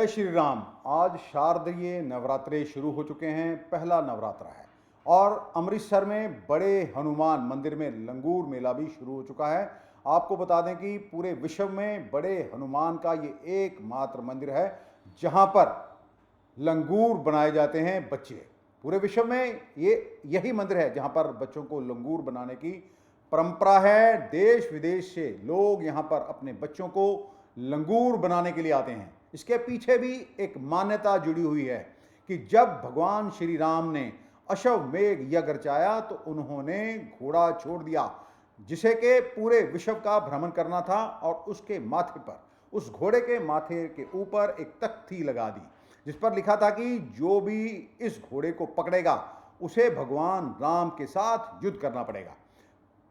जय श्री राम। आज शारदीय नवरात्रे शुरू हो चुके हैं। पहला नवरात्रा है और अमृतसर में बड़े हनुमान मंदिर में लंगूर मेला भी शुरू हो चुका है। आपको बता दें कि पूरे विश्व में बड़े हनुमान का ये एकमात्र मंदिर है जहां पर लंगूर बनाए जाते हैं बच्चे। पूरे विश्व में ये यही मंदिर है जहां पर बच्चों को लंगूर बनाने की परंपरा है। देश विदेश से लोग यहां पर अपने बच्चों को लंगूर बनाने के लिए आते हैं। इसके पीछे भी एक मान्यता जुड़ी हुई है कि जब भगवान श्री राम ने अश्वमेध यज्ञ रचाया तो उन्होंने घोड़ा छोड़ दिया जिसे के पूरे विश्व का भ्रमण करना था, और उसके माथे पर, उस घोड़े के माथे के ऊपर एक तख्ती लगा दी जिस पर लिखा था कि जो भी इस घोड़े को पकड़ेगा उसे भगवान राम के साथ युद्ध करना पड़ेगा।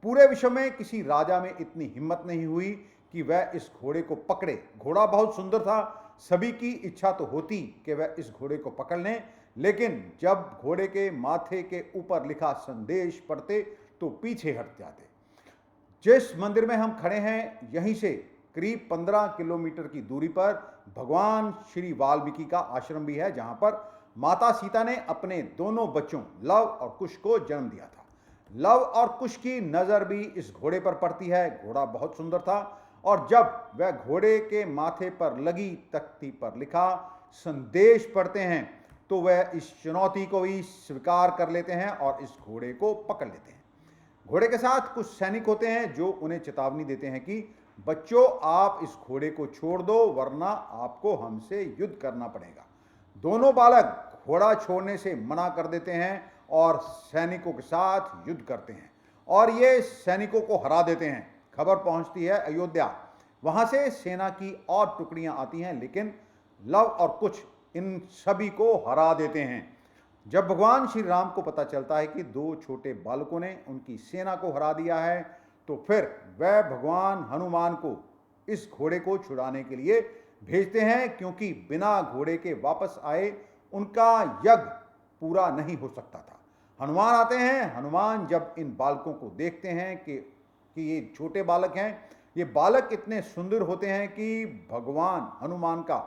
पूरे विश्व में किसी राजा में इतनी हिम्मत नहीं हुई कि वह इस घोड़े को पकड़े। घोड़ा बहुत सुंदर था, सभी की इच्छा तो होती कि वह इस घोड़े को पकड़ लें, लेकिन जब घोड़े के माथे के ऊपर लिखा संदेश पढ़ते तो पीछे हट जाते। जिस मंदिर में हम खड़े हैं यहीं से करीब 15 किलोमीटर की दूरी पर भगवान श्री वाल्मीकि का आश्रम भी है, जहां पर माता सीता ने अपने दोनों बच्चों लव और कुश को जन्म दिया था। लव और कुश की नजर भी इस घोड़े पर पड़ती है। घोड़ा बहुत सुंदर था और जब वह घोड़े के माथे पर लगी तख्ती पर लिखा संदेश पढ़ते हैं तो वह इस चुनौती को भी स्वीकार कर लेते हैं और इस घोड़े को पकड़ लेते हैं। घोड़े के साथ कुछ सैनिक होते हैं जो उन्हें चेतावनी देते हैं कि बच्चों, आप इस घोड़े को छोड़ दो वरना आपको हमसे युद्ध करना पड़ेगा। दोनों बालक घोड़ा छोड़ने से मना कर देते हैं और सैनिकों के साथ युद्ध करते हैं और ये सैनिकों को हरा देते हैं। खबर पहुंचती है अयोध्या, वहां से सेना की और टुकड़ियां आती हैं, लेकिन लव और कुश इन सभी को हरा देते हैं। जब भगवान श्री राम को पता चलता है कि दो छोटे बालकों ने उनकी सेना को हरा दिया है तो फिर वह भगवान हनुमान को इस घोड़े को छुड़ाने के लिए भेजते हैं, क्योंकि बिना घोड़े के वापस आए उनका यज्ञ पूरा नहीं हो सकता था। हनुमान आते हैं। हनुमान जब इन बालकों को देखते हैं कि ये छोटे बालक हैं, ये बालक इतने सुंदर होते हैं कि भगवान हनुमान का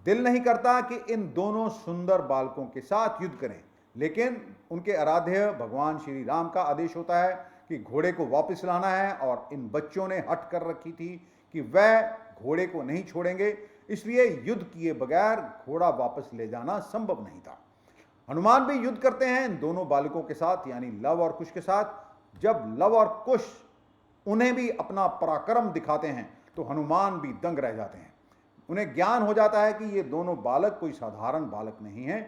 दिल नहीं करता कि इन दोनों सुंदर बालकों के साथ युद्ध करें, लेकिन उनके आराध्य भगवान श्री राम का आदेश होता है कि घोड़े को वापस लाना है, और इन बच्चों ने हट कर रखी थी कि वह घोड़े को नहीं छोड़ेंगे, इसलिए युद्ध किए बगैर घोड़ा वापस ले जाना संभव नहीं था। हनुमान भी युद्ध करते हैं इन दोनों बालकों के साथ, यानी लव और कुश के साथ। जब लव और कुश उन्हें भी अपना पराक्रम दिखाते हैं तो हनुमान भी दंग रह जाते हैं। उन्हें ज्ञान हो जाता है कि ये दोनों बालक कोई साधारण बालक नहीं है।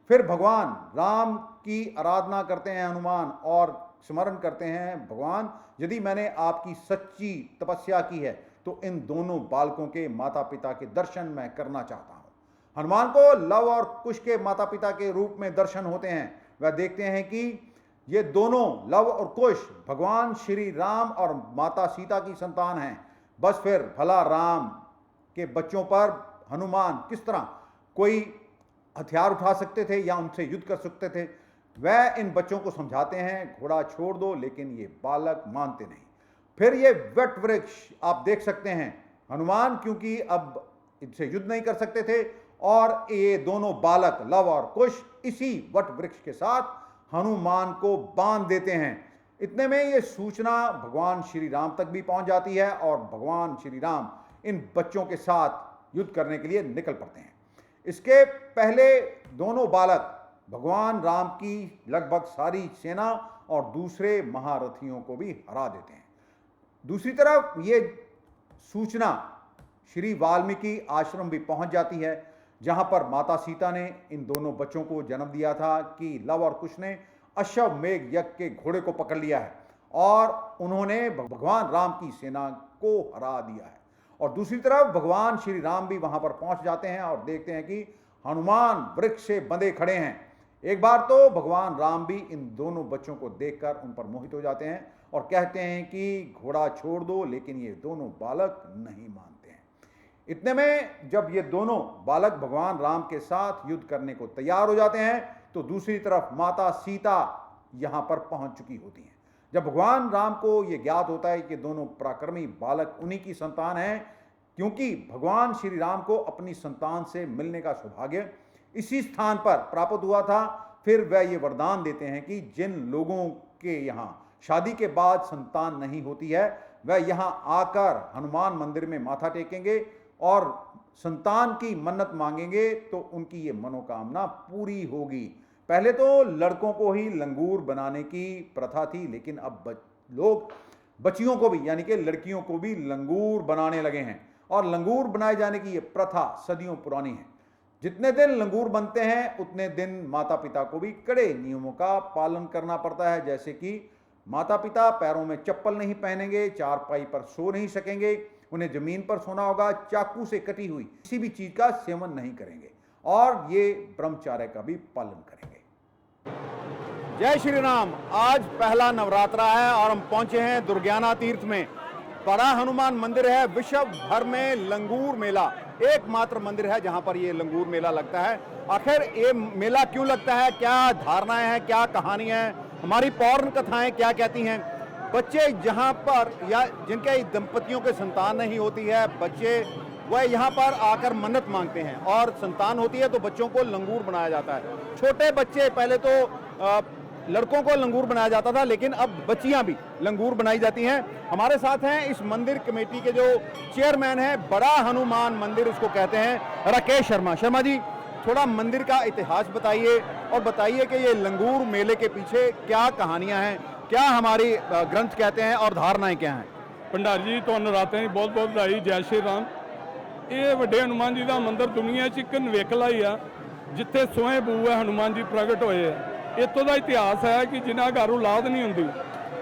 फिर भगवान राम की आराधना करते हैं हनुमान और स्मरण करते हैं, भगवान, यदि मैंने आपकी सच्ची तपस्या की है तो इन दोनों बालकों के माता पिता के दर्शन मैं करना चाहता हूं। हनुमान को लव और कुश के माता पिता के रूप में दर्शन होते हैं। वह देखते हैं कि ये दोनों लव और कुश भगवान श्री राम और माता सीता की संतान हैं। बस फिर भला राम के बच्चों पर हनुमान किस तरह कोई हथियार उठा सकते थे या उनसे युद्ध कर सकते थे। वह इन बच्चों को समझाते हैं घोड़ा छोड़ दो, लेकिन ये बालक मानते नहीं। फिर ये वट वृक्ष आप देख सकते हैं, हनुमान क्योंकि अब इनसे युद्ध नहीं कर सकते थे और ये दोनों बालक लव और कुश इसी वट वृक्ष के साथ हनुमान को बांध देते हैं। इतने में ये सूचना भगवान श्री राम तक भी पहुंच जाती है और भगवान श्री राम इन बच्चों के साथ युद्ध करने के लिए निकल पड़ते हैं। इसके पहले दोनों बालक भगवान राम की लगभग सारी सेना और दूसरे महारथियों को भी हरा देते हैं। दूसरी तरफ ये सूचना श्री वाल्मीकि आश्रम भी पहुंच जाती है, जहां पर माता सीता ने इन दोनों बच्चों को जन्म दिया था कि लव और कुश ने अश्वमेध यज्ञ के घोड़े को पकड़ लिया है और उन्होंने भगवान राम की सेना को हरा दिया है। और दूसरी तरफ भगवान श्री राम भी वहां पर पहुंच जाते हैं और देखते हैं कि हनुमान वृक्ष से बंधे खड़े हैं। एक बार तो भगवान राम भी इन दोनों बच्चों को देखकर उन पर मोहित हो जाते हैं और कहते हैं कि घोड़ा छोड़ दो, लेकिन ये दोनों बालक नहीं मानते हैं। इतने में जब ये दोनों बालक भगवान राम के साथ युद्ध करने को तैयार हो जाते हैं तो दूसरी तरफ माता सीता यहां पर पहुंच चुकी होती हैं। जब भगवान राम को यह ज्ञात होता है कि दोनों पराक्रमी बालक उन्हीं की संतान हैं, क्योंकि भगवान श्री राम को अपनी संतान से मिलने का सौभाग्य इसी स्थान पर प्राप्त हुआ था। फिर वह ये वरदान देते हैं कि जिन लोगों के यहाँ शादी के बाद संतान नहीं होती है वह यहाँ आकर हनुमान मंदिर में माथा टेकेंगे और संतान की मन्नत मांगेंगे तो उनकी ये मनोकामना पूरी होगी। पहले तो लड़कों को ही लंगूर बनाने की प्रथा थी, लेकिन अब लोग बच्चियों को भी यानी कि लड़कियों को भी लंगूर बनाने लगे हैं और लंगूर बनाए जाने की ये प्रथा सदियों पुरानी है। जितने दिन लंगूर बनते हैं उतने दिन माता पिता को भी कड़े नियमों का पालन करना पड़ता है, जैसे कि माता पिता पैरों में चप्पल नहीं पहनेंगे, चारपाई पर सो नहीं सकेंगे, उन्हें जमीन पर सोना होगा, चाकू से कटी हुई किसी भी चीज का सेवन नहीं करेंगे और ये ब्रह्मचर्य का भी पालन करेंगे। जय श्री राम। आज पहला नवरात्रा है और हम पहुंचे हैं दुर्ज्ञाना तीर्थ में। बड़ा हनुमान मंदिर है, विश्व भर में लंगूर मेला एकमात्र मंदिर है जहां पर ये लंगूर मेला लगता है। आखिर ये मेला क्यों लगता है, क्या धारणाएं हैं, क्या कहानियां हैं, हमारी पौराण कथाएं क्या कहती हैं। बच्चे जहां पर या जिनके दंपतियों के संतान नहीं होती है, बच्चे वह यहाँ पर आकर मन्नत मांगते हैं और संतान होती है तो बच्चों को लंगूर बनाया जाता है। छोटे बच्चे, पहले तो लड़कों को लंगूर बनाया जाता था, लेकिन अब बच्चियां भी लंगूर बनाई जाती हैं। हमारे साथ हैं इस मंदिर कमेटी के जो चेयरमैन हैं, बड़ा हनुमान मंदिर उसको कहते हैं, राकेश शर्मा। शर्मा जी, थोड़ा मंदिर का इतिहास बताइए और बताइए कि ये लंगूर मेले के पीछे क्या कहानियां हैं, क्या हमारी ग्रंथ कहते हैं और धारणाएं क्या हैं। भंडारी जी तो नराते बहुत बहुत बधाई। जय श्री राम। ये वड्डे हनुमान जी का मंदिर दुनिया च एक नवेकला ही आ जिथे स्वयं बू है हनुमान जी प्रगट होए है। इतों का इतिहास है कि जिन्हें घर औलाद नहीं होंगी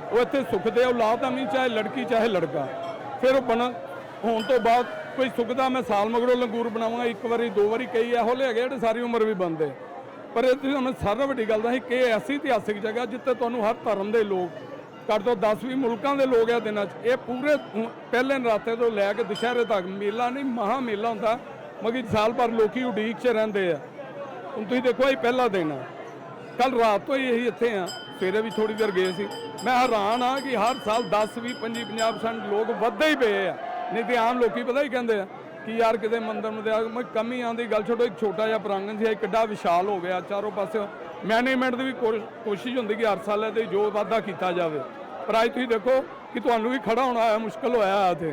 वो इतने सुखते औलाद नहीं, चाहे लड़की चाहे लड़का। फिर वो बन होने तो बाद कोई सुखदा मैं साल मगरों लंगूर बनाऊंगा, एक बारी दो बारी, कई ਇਹੋ ਜਿਹੇ ਹੈਗੇ ਜਿਹੜੇ सारी उम्र भी बनते। पर ये हमें सारा वड्डी गल है कि ऐसी इतिहासिक जगह जिते तुहानूं हर धर्म के लोग घट तो 10-20 मुल्कों के लोग है दिनों ये पूरे पहले नराते तो लैके दशहरे तक मेला नहीं महा मेला होंदा, मगर साल भर लोग उड़ीक च रहिंदे आ। हुण तुसीं देखो ये पहला दिन है, कल रात तो यही इत्थे हाँ, सवेरे भी थोड़ी देर गए सी। मैं हैरान हाँ कि हर साल 10-20-50% लोग वधदे ही पे आ। नहीं तो आम लोग पता ही कहते हैं कि यार कितने मंदिर में कमी आती। गल छोड़ो, एक छोटा जिहा प्रांगण से किड्डा विशाल हो गया, चारों पासे मैनेजमेंट की भी कोशिश होंदी कि हर साल है जो वाधा किया जाए। पर अज तुसीं देखो कि तुहानूं भी खड़ा होना है मुश्किल होया इत्थे।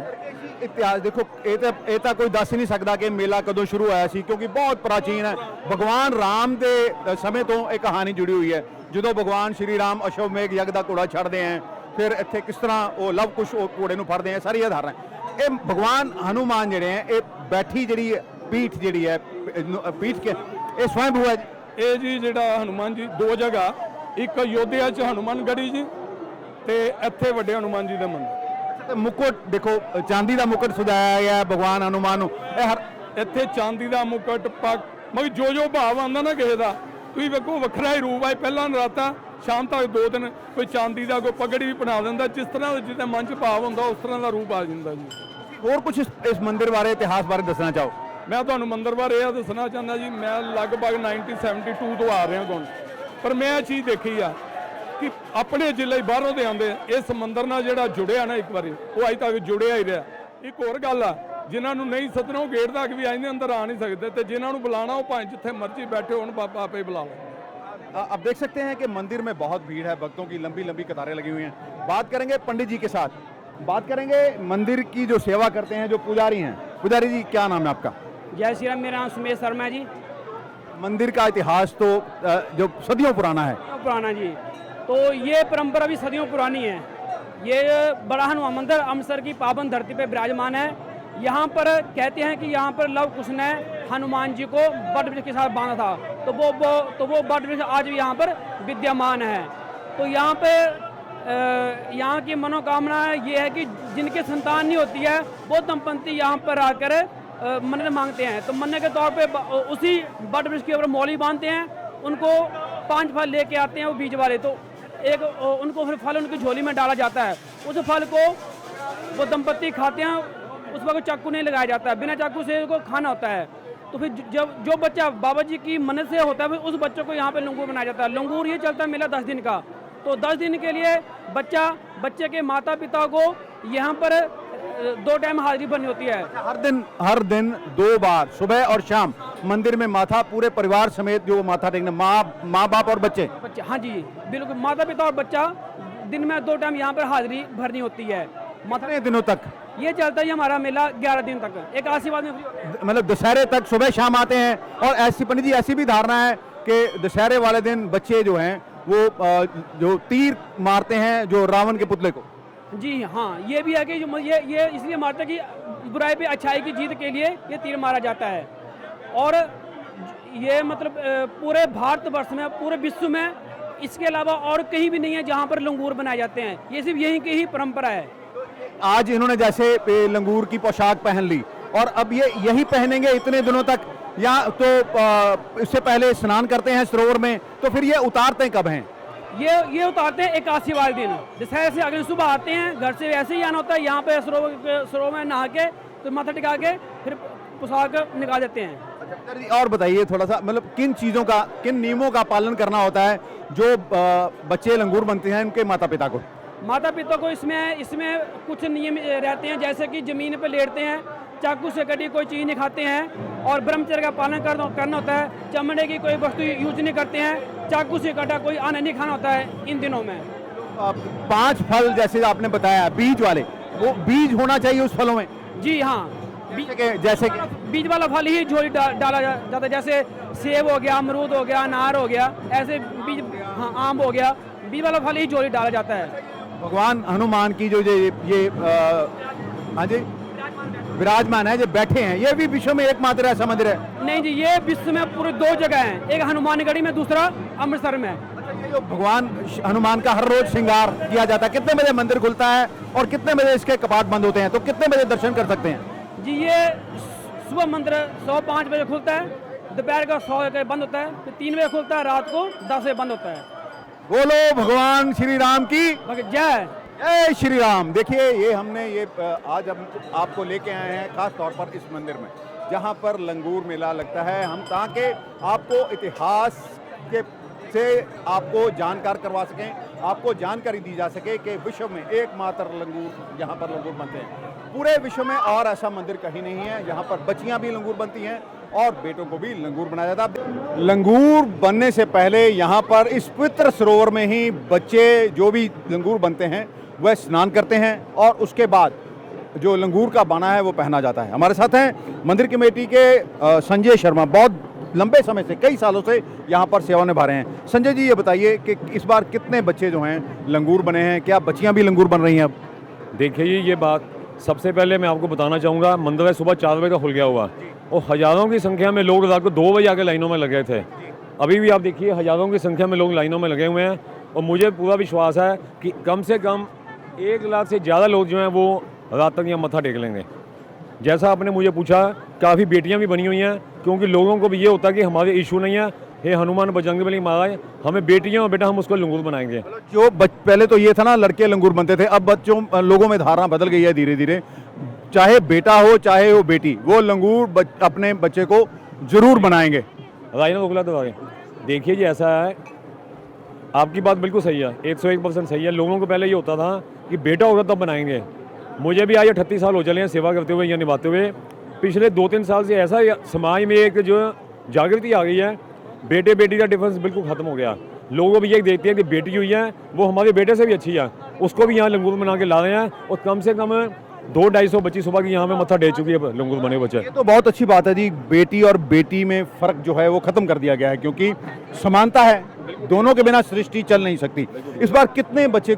इतिहास देखो, ये तो कोई दस ही नहीं सकता कि मेला कदों शुरू होया सी, क्योंकि बहुत प्राचीन है। भगवान राम के समय तो एक कहानी जुड़ी हुई है, जो भगवान श्री राम अश्वमेघ यज्ञ का घोड़ा छड़ते हैं, फिर इत्थे किस तरह वो लव कुश घोड़े नूं फड़ते हैं, सारी धारणा। ये भगवान हनुमान जिहड़े हैं, ये बैठी जिहड़ी पीठ जिहड़ी है, पीठ के ये स्वयं है ये जी जिहड़ा हनुमान जी दो जगह, एक अयोध्या च हनुमानगढ़ी जी ते इत्थे वड्डे हनुमान जी का मंदिर। मुकुट देखो, चांदी का मुकुट सजाया गया भगवान हनुमान नूं। इत्थे चांदी का मुकुट पग, मगर जो भाव आंदा ना किसी का, तुसीं वेखो वखरा ही रूप है। पहला नराता शाम तक 2 दिन कोई चांदी का कोई पगड़ी भी बना दिंदा, जिस तरह जिसका मन च भाव होंदा उस तरह का रूप आ जाता जी। और कुछ इस मंदिर बारे, इतिहास बारे दसना चाहो? मैं तुहानूं मंदिर बारे यह दसना चाहता जी, मैं लगभग 1972 तो आ रहा कौन, पर मैं ये चीज़ देखी आ कि अपने जिले बाहरों के आते इस मंदिर नाल जिहड़ा जुड़िया ना एक बारी वो अज तक जुड़िया ही रहा। एक होर गल आ, जिन्होंने नहीं सदना वो गेट तक भी आइंदे अंदर आ नहीं सकते, तो जिन्होंने बुलाना वो भावें जिथे मर्जी बैठे हो बाबा आपे बुला लो। अब देख सकते हैं कि मंदिर में बहुत भीड़ है, भक्तों की लंबी लंबी कतारें लगी हुई हैं। बात करेंगे पंडित जी के साथ, बात करेंगे मंदिर की जो सेवा करते हैं जो पुजारी हैं। पुजारी जी, क्या नाम है आपका? जय श्री राम। मेरा नाम सुमेश शर्मा जी। मंदिर का इतिहास तो जो सदियों पुराना है। पुराना जी, तो ये परंपरा भी सदियों पुरानी है। ये बड़ा हनुमान मंदिर अमृतसर की पावन धरती पर विराजमान है। यहाँ पर कहते हैं कि यहाँ पर लव कुश ने हनुमान जी को बट वृक्ष के साथ बांधा था, तो वो बट वृक्ष आज भी यहाँ पर विद्यमान है। तो यहाँ पे यहाँ की मनोकामना ये है कि जिनके संतान नहीं होती है वो दंपति यहाँ पर आकर मन्नत मांगते हैं। तो मन्नत के तौर पे उसी बट वृक्ष के ऊपर मौली बांधते हैं, उनको 5 फल लेके आते हैं वो बीज वाले, तो एक उनको फिर फल उनकी झोली में डाला जाता है। उस फल को वो दंपति खाते हैं, उस पर कोई चाकू नहीं लगाया जाता है, बिना चाकू से उसको खाना होता है। तो फिर जब जो बच्चा बाबा जी की मन्नत से होता है फिर उस बच्चे को यहाँ पे लंगूर बनाया जाता है। लंगूर ये चलता है मेला 10 दिन का। तो 10 दिन के लिए बच्चे के माता पिता को यहाँ पर 2 टाइम हाजिरी भरनी होती है। हर दिन 2 बार, सुबह और शाम, मंदिर में माथा पूरे परिवार समेत जो माथा टेकने, माँ बाप और बच्चे। हाँ जी बिल्कुल, माता पिता और बच्चा दिन में 2 टाइम यहाँ पर हाजिरी भरनी होती है। कितने दिनों तक ये चलता है हमारा मेला? 11 दिन तक, एक आशीर्वाद में मतलब दशहरे तक सुबह शाम आते हैं। और ऐसी पंडित जी ऐसी भी धारणा है कि दशहरे वाले दिन बच्चे जो हैं वो जो तीर मारते हैं जो रावण के पुतले को। जी हाँ, ये भी है कि ये इसलिए मारते हैं कि बुराई पे अच्छाई की जीत के लिए ये तीर मारा जाता है। और ये मतलब पूरे भारतवर्ष में, पूरे विश्व में इसके अलावा और कहीं भी नहीं है जहाँ पर लंगूर बनाए जाते हैं। ये सिर्फ यहीं की ही परंपरा है। आज इन्होंने जैसे लंगूर की पोशाक पहन ली और अब ये यही पहनेंगे इतने दिनों तक, या तो इससे पहले स्नान करते हैं सरोवर में, तो फिर ये उतारते कब हैं? ये उतारते हैं एकादशी वाले दिन। दशहरे से अगले सुबह आते हैं, घर से वैसे ही आना होता है, यहाँ पे सरोवर में नहा के तो माथा टिका के फिर पोशाक निकाल देते हैं। और बताइए थोड़ा सा, मतलब किन चीज़ों का, किन नियमों का पालन करना होता है जो बच्चे लंगूर बनते हैं उनके माता पिता को? माता पिता को इसमें कुछ नियम रहते हैं, जैसे कि ज़मीन पर लेटते हैं, चाकू से कटी कोई चीज़ नहीं खाते हैं और ब्रह्मचर्य का पालन करना होता है। चमड़े की कोई वस्तु यूज नहीं करते हैं, चाकू से कटा कोई अन्न नहीं खाना होता है इन दिनों में। 5 फल जैसे आपने बताया बीज वाले, वो बीज होना चाहिए उस फलों में? जी हाँ, जैसे बीज वाला फल ही झोली डाला जाता है, जैसे सेब हो गया, अमरूद हो गया, अनार हो गया, ऐसे बीज, हाँ आम हो गया, बीज वाला फल ही झोली डाला जाता है। भगवान हनुमान की जो ये हाँ जी विराजमान है, जो बैठे हैं, ये भी विश्व में एकमात्र ऐसा मंदिर है? नहीं जी, ये विश्व में पूरे 2 जगह हैं, एक हनुमानगढ़ी में, दूसरा अमृतसर में। जो भगवान हनुमान का हर रोज श्रृंगार किया जाता है, कितने बजे मंदिर खुलता है और कितने बजे इसके कपाट बंद होते हैं, तो कितने बजे दर्शन कर सकते हैं? जी ये सुबह मंदिर 105 बजे खुलता है, दोपहर का 100 बजे बंद होता है, फिर 3 बजे खुलता है, रात को 10 बजे बंद होता है। बोलो भगवान श्री राम की जय। जय श्री राम। देखिए ये हमने ये आज हम आपको लेके आए हैं खास तौर पर इस मंदिर में जहाँ पर लंगूर मेला लगता है, हम ताकि आपको इतिहास के से आपको जानकार करवा सकें, आपको जानकारी दी जा सके कि विश्व में एकमात्र लंगूर यहाँ पर लंगूर बनते हैं। पूरे विश्व में और ऐसा मंदिर कहीं नहीं है जहाँ पर बच्चियाँ भी लंगूर बनती हैं और बेटों को भी लंगूर बनाया जाता है। लंगूर बनने से पहले यहाँ पर इस पवित्र सरोवर में ही बच्चे जो भी लंगूर बनते हैं वह स्नान करते हैं और उसके बाद जो लंगूर का बाना है वो पहना जाता है। हमारे साथ हैं मंदिर कमेटी के संजय शर्मा, बहुत लंबे समय से, कई सालों से यहाँ पर सेवा निभा रहे हैं। संजय जी ये बताइए कि इस बार कितने बच्चे जो हैं लंगूर बने हैं, क्या बच्चियाँ भी लंगूर बन रही हैं अब? देखिए ये बात सबसे पहले मैं आपको बताना चाहूँगा, मंदिर सुबह 4 बजे का खुल गया हुआ और हज़ारों की संख्या में लोग रात को 2 बजे आके लाइनों में लगे थे। अभी भी आप देखिए हज़ारों की संख्या में लोग लाइनों में लगे हुए हैं और मुझे पूरा विश्वास है कि कम से कम 1 लाख से ज़्यादा लोग जो हैं वो रात तक यहाँ मत्था टेक लेंगे। जैसा आपने मुझे पूछा, काफ़ी बेटियां भी बनी हुई हैं क्योंकि लोगों को भी ये होता है कि हमारे इशू नहीं है, हे हनुमान बजरंगबली महाराज हमें बेटियां और बेटा हम उसको लंगूर बनाएंगे। जो पहले तो ये था ना लड़के लंगूर बनते थे, अब लोगों में धारणा बदल गई है धीरे धीरे, चाहे बेटा हो चाहे वो बेटी, वो लंगूर अपने बच्चे को जरूर बनाएंगे। राजना रोकला तो देखिए जी ऐसा है, आपकी बात बिल्कुल सही है, 101% सही है। लोगों को पहले ये होता था कि बेटा होगा तब बनाएंगे। मुझे भी आज 38 साल हो चले हैं सेवा करते हुए या निभाते हुए। पिछले 2-3 साल से ऐसा समाज में एक जो जागृति आ गई है, बेटे बेटी का डिफरेंस बिल्कुल खत्म हो गया। लोगों भी ये देखते हैं कि बेटी हुई है वो हमारे बेटे से भी अच्छी है, उसको भी यहाँ लंगूर बना के ला रहे हैं और कम से कम 200-250 बच्ची सुबह की यहाँ पे मत्था टेक चुकी है लंगूर बने बच्चे। ये तो बहुत अच्छी बात है जी, बेटी और बेटी में फ़र्क जो है वो ख़त्म कर दिया गया है क्योंकि समानता है, दोनों के बिना सृष्टि चल नहीं सकती। इस बार कितने बच्चे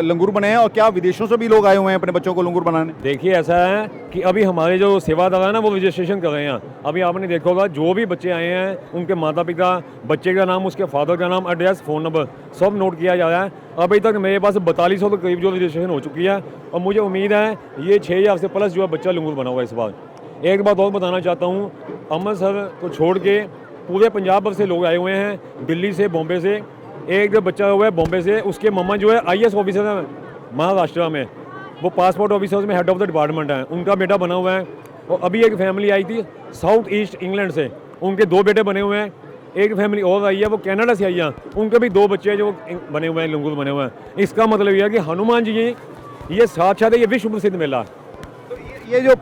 लंगूर बने हैं और क्या विदेशों से भी लोग आए हुए हैं अपने बच्चों को लंगूर बनाने? देखिए ऐसा है कि अभी हमारे जो सेवादार हैं ना वो रजिस्ट्रेशन कर रहे हैं। अभी आपने देखा होगा जो भी बच्चे आए हैं उनके माता पिता, बच्चे का नाम, उसके फादर का नाम, एड्रेस, फ़ोन नंबर सब नोट किया जा रहा है। अभी तक मेरे पास 4200 के करीब जो रजिस्ट्रेशन हो चुकी है और मुझे उम्मीद है ये 6000 से प्लस जो है बच्चा लंगूर बना हुआ है इस बार। एक बात और बताना चाहता हूँ, अमृतसर को छोड़ के पूरे पंजाब भर से लोग आए हुए हैं, दिल्ली से, बॉम्बे से। एक बच्चा हुआ है बॉम्बे से, उसके मम्मा जो है IAS ऑफिसर है महाराष्ट्र में, वो पासपोर्ट ऑफिसर्स में हेड ऑफ द डिपार्टमेंट है, उनका बेटा बना हुआ है। और अभी एक फैमिली आई थी साउथ ईस्ट इंग्लैंड से, उनके 2 बेटे बने हुए हैं। एक फैमिली और आई है वो कनाडा से आई है, उनके भी 2 बच्चे हैं जो बने हुए हैं, लंगूर बने हुए हैं। इसका मतलब यह है कि हनुमान जी ये साक्षात है, ये विश्व प्रसिद्ध मेला। ये जो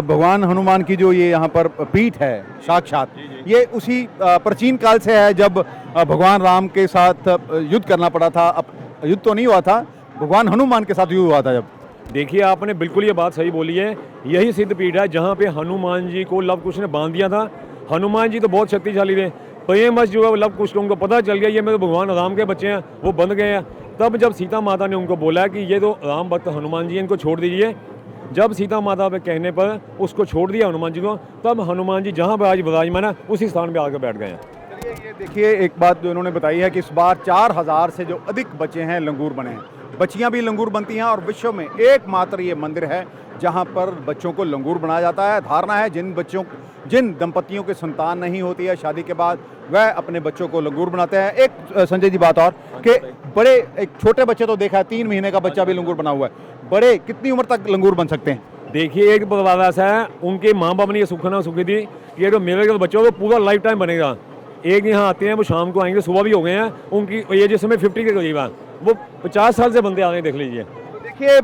भगवान हनुमान की जो ये यहाँ पर पीठ है साक्षात, ये उसी प्राचीन काल से है जब भगवान राम के साथ युद्ध करना पड़ा था। अब युद्ध तो नहीं हुआ था, भगवान हनुमान के साथ युद्ध हुआ था जब। देखिए आपने बिल्कुल ये बात सही बोली है, यही सिद्ध पीठ है जहाँ पे हनुमान जी को लव कुश ने बांध दिया था। हनुमान जी तो बहुत शक्तिशाली थे, प्रेमवश जो है लव कुश को उनको पता चल गया ये मेरे भगवान राम के बच्चे हैं, वो बंध गए हैं। तब जब सीता माता ने उनको बोला कि ये तो राम भक्त हनुमान जी हैं, इनको छोड़ दीजिए, जब सीता माता के कहने पर उसको छोड़ दिया हनुमान जी को, तब हनुमान जी जहाँ पर आज विराजमान है उसी स्थान पर आकर बैठ गए हैं। चलिए ये देखिए एक बात जो इन्होंने बताई है कि इस बार 4000 से जो अधिक बच्चे हैं लंगूर बने हैं, बच्चियां भी लंगूर बनती हैं और विश्व में एकमात्र ये मंदिर है जहां पर बच्चों को लंगूर बनाया जाता है। धारणा है जिन दंपतियों के संतान नहीं होती है शादी के बाद, वह अपने बच्चों को लंगूर बनाते हैं। एक संजय जी बात और कि बड़े एक छोटे बच्चे तो देखा है, 3 महीने का बच्चा भी लंगूर बना हुआ है, बड़े कितनी उम्र तक लंगूर बन सकते हैं? देखिए एक परिवार ऐसा है, उनके माँ बाप ने ये सुखना सुखी थी कि ये जो मेरे जो बच्चों को पूरा लाइफ टाइम बनेगा। एक यहाँ आते हैं, वो शाम को आएंगे, सुबह भी हो गए हैं, उनकी ये जिस समय 50 के करीब है, वो 50 साल से बंदे आ रहे हैं, देख लीजिए। देखिए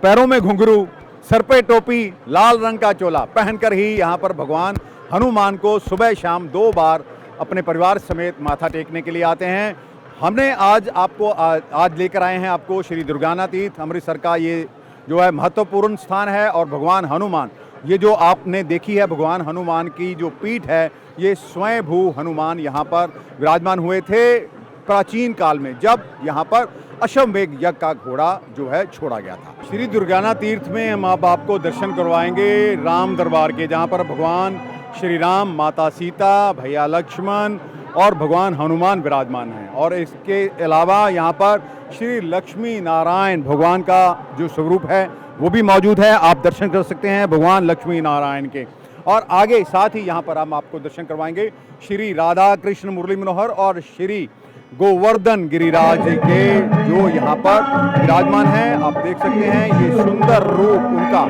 पैरों में घुंघरू, सर पे टोपी, लाल रंग का चोला पहनकर ही यहाँ पर भगवान हनुमान को सुबह शाम 2 बार अपने परिवार समेत माथा टेकने के लिए आते हैं। हमने आज लेकर आए हैं आपको श्री दुर्गाना तीर्थ अमृतसर का ये जो है महत्वपूर्ण स्थान है। और भगवान हनुमान, ये जो आपने देखी है भगवान हनुमान की जो पीठ है, ये स्वयंभू हनुमान यहाँ पर विराजमान हुए थे प्राचीन काल में, जब यहाँ पर अश्वमेध यज्ञ का घोड़ा जो है छोड़ा गया था। श्री दुर्गाना तीर्थ में हम आपको दर्शन करवाएंगे राम दरबार के, जहाँ पर भगवान श्री राम, माता सीता, भैया लक्ष्मण और भगवान हनुमान विराजमान हैं। और इसके अलावा यहाँ पर श्री लक्ष्मी नारायण भगवान का जो स्वरूप है वो भी मौजूद है, आप दर्शन कर सकते हैं भगवान लक्ष्मी नारायण के। और आगे साथ ही यहाँ पर हम आपको दर्शन करवाएंगे श्री राधा कृष्ण मुरली मनोहर और श्री गोवर्धन गिरिराज के जो यहाँ पर विराजमान हैं। आप देख सकते हैं ये सुंदर रूप उनका।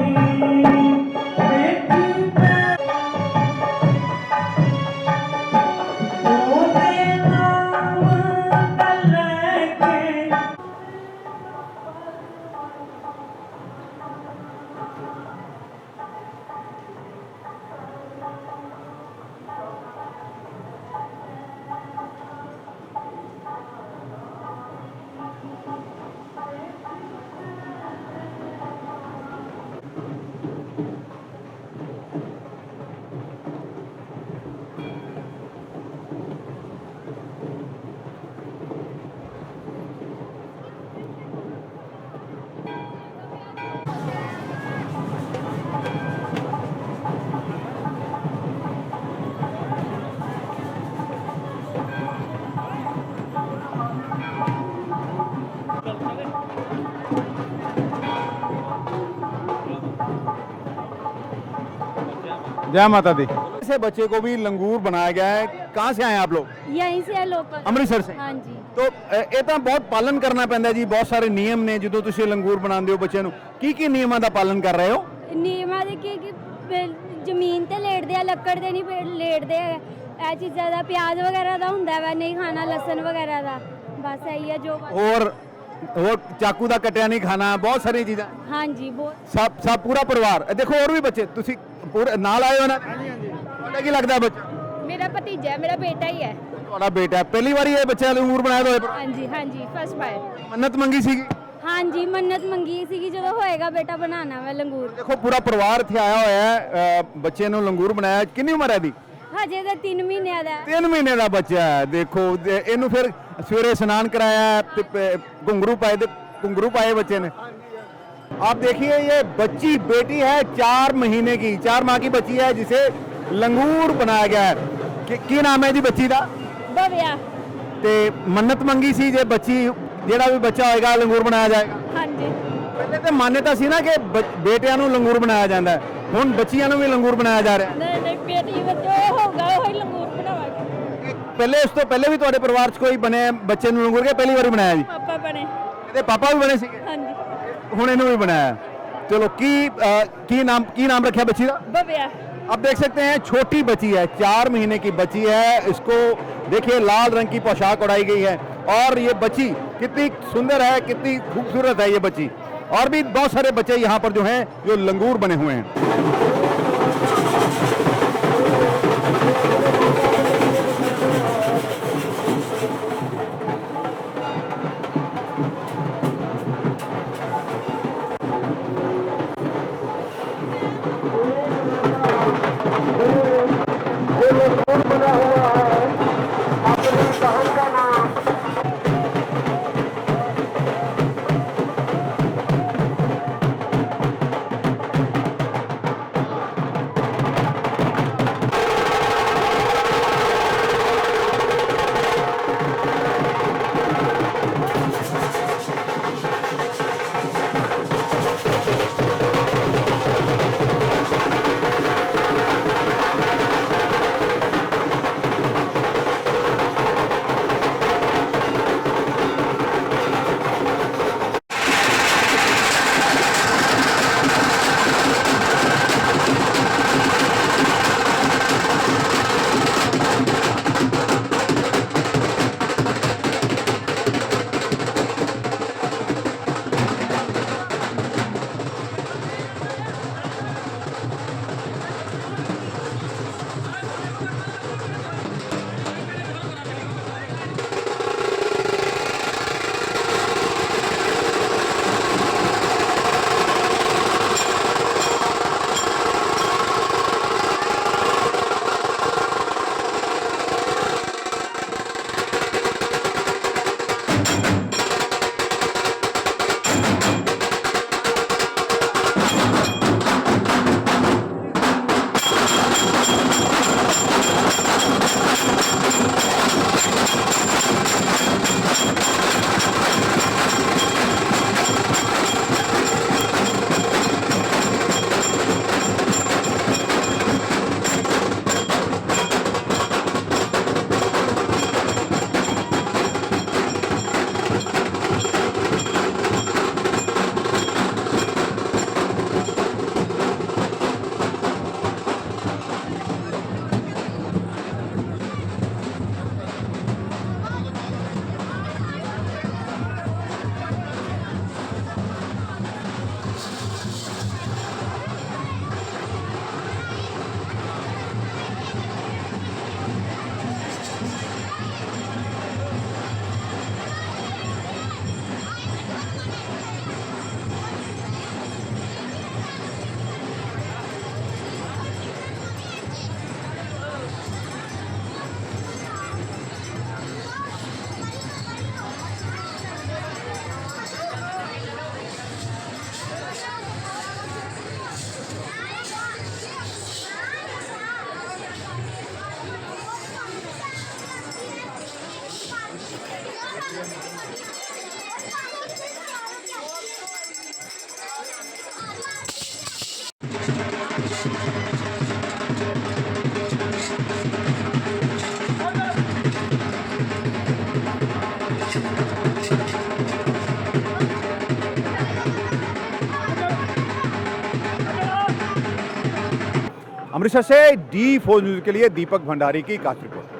जय माता दी। ऐसे बच्चे को भी लंगूर बनाया गया है। कहाँ से आए आप लोग? यहीं से है लोकल। अमृतसर से? हाँ जी। तो ਇਹ ਤਾਂ ਬਹੁਤ ਪਾਲਣ ਕਰਨਾ ਪੈਂਦਾ ਜੀ, ਬਹੁਤ ਸਾਰੇ ਨਿਯਮ ਨੇ ਜਦੋਂ ਤੁਸੀਂ ਲੰਗੂਰ ਬਣਾਉਂਦੇ ਹੋ ਬੱਚਿਆਂ ਨੂੰ, ਕੀ ਨਿਯਮਾਂ ਦਾ ਪਾਲਣ ਕਰ ਰਹੇ ਹੋ? ਨਿਯਮਾਂ ਦੇ ਕਿ ਜ਼ਮੀਨ ਤੇ ਲੇਟਦੇ ਆ, ਲੱਕੜ ਤੇ ਨਹੀਂ ਲੇਟਦੇ ਆ, ਇਹ ਚੀਜ਼ਾਂ ਦਾ ਪਿਆਜ਼ ਵਗੈਰਾ ਦਾ ਹੁੰਦਾ ਵਾ, ਨਹੀਂ ਖਾਣਾ ਲਸਣ ਵਗੈਰਾ ਦਾ, ਬਸ ਇਹੀ ਹੈ ਜੋ। ਹੋਰ ਚਾਕੂ ਦਾ ਕਟਿਆ ਨਹੀਂ ਖਾਣਾ, ਬਹੁਤ ਸਾਰੀਆਂ ਚੀਜ਼ਾਂ। हाँ जी बहुत। ਸਭ ਪੂਰਾ ਪਰਿਵਾਰ। ਦੇਖੋ ਹੋਰ ਵੀ ਬੱਚੇ ਤੁਸੀਂ ਪੂਰੇ ਨਾਲ ਆਏ ਹੋ ਨਾ? ਤੁਹਾਡਾ ਕੀ ਲੱਗਦਾ ਬੱਚਾ? मेरा भतीजा है, मेरा बेटा ही है। ਤੁਹਾਡਾ ਬੇਟਾ ਪਹਿਲੀ ਵਾਰੀ ਇਹ ਬੱਚਾ ਲੰਗੂਰ ਬਣਾਇਆ ਹੋਇਆ? हाँ जी फर्स्ट बार। ਮੰਨਤ ਮੰਗੀ ਸੀਗੀ? हाँ जी मन्नत मंगी सी जो होएगा बेटा बनाना वा लंगूर। ਦੇਖੋ ਪੂਰਾ ਪਰਿਵਾਰ ਇੱਥੇ ਆਇਆ ਹੋਇਆ ਹੈ, ਬੱਚੇ ਨੂੰ ਲੰਗੂਰ ਬਣਾਇਆ। ਕਿੰਨੀ ਉਮਰ ਹੈ ਇਹਦੀ? हजे तो 3 महीने का। 3 ਮਹੀਨੇ ਦਾ ਬੱਚਾ ਹੈ। ਦੇਖੋ ਇਹਨੂੰ ਫਿਰ ਸਵੇਰੇ ਇਸ਼ਨਾਨ कराया ਤੇ घुंघरू पाए बच्चे ने। आप देखिए ये बच्ची बेटी है 4 महीने की, 4 माह की बच्ची है जिसे लंगूर बनाया गया है। की नाम है जी बच्ची का? भव्या। ते मन्नत मंगी सी जे बच्ची ਜਿਹੜਾ ਵੀ ਬੱਚਾ ਹੋਏਗਾ ਲੰਗੂਰ ਬਣਾਇਆ ਜਾਏਗਾ। हाँ जी। ਪਹਿਲੇ ਤੇ ਮਾਨਤਾ ਸੀ ਨਾ ਕਿ ਬੇਟਿਆਂ ਨੂੰ ਲੰਗੂਰ ਬਣਾਇਆ ਜਾਂਦਾ ਹੈ, ਹੁਣ ਬੱਚੀਆਂ ਨੂੰ ਵੀ ਲੰਗੂਰ ਬਣਾਇਆ ਜਾ ਰਿਹਾ। नहीं नहीं बेटी बच्चे होगा वही लंगूर बनावांगे। ਪਹਿਲੇ ਉਸ ਤੋਂ ਪਹਿਲੇ ਵੀ ਤੁਹਾਡੇ ਪਰਿਵਾਰ 'ਚ ਕੋਈ ਬਣੇ ਬੱਚੇ ਨੂੰ ਲੰਗੂਰ ਕੇ ਪਹਿਲੀ ਵਾਰੀ ਬਣਾਇਆ ਜੀ? पापा बने। ਇਹਦੇ ਪਾਪਾ ਵੀ ਬਣੇ ਸੀਗੇ? हाँ जी। ਹੁਣ ਇਹਨੂੰ ਵੀ ਬਣਾਇਆ। चलो की नाम रखा बच्ची का? भव्या। अब देख सकते हैं छोटी बच्ची है, 4 महीने की बच्ची है। इसको देखिए लाल रंग की पोशाक उड़ाई गई है और ये बच्ची कितनी सुंदर है, कितनी खूबसूरत है ये बच्ची। और भी बहुत सारे बच्चे यहाँ पर जो हैं जो लंगूर बने हुए हैं। अमृतसर से D4 न्यूज के लिए दीपक भंडारी की खास रिपोर्ट।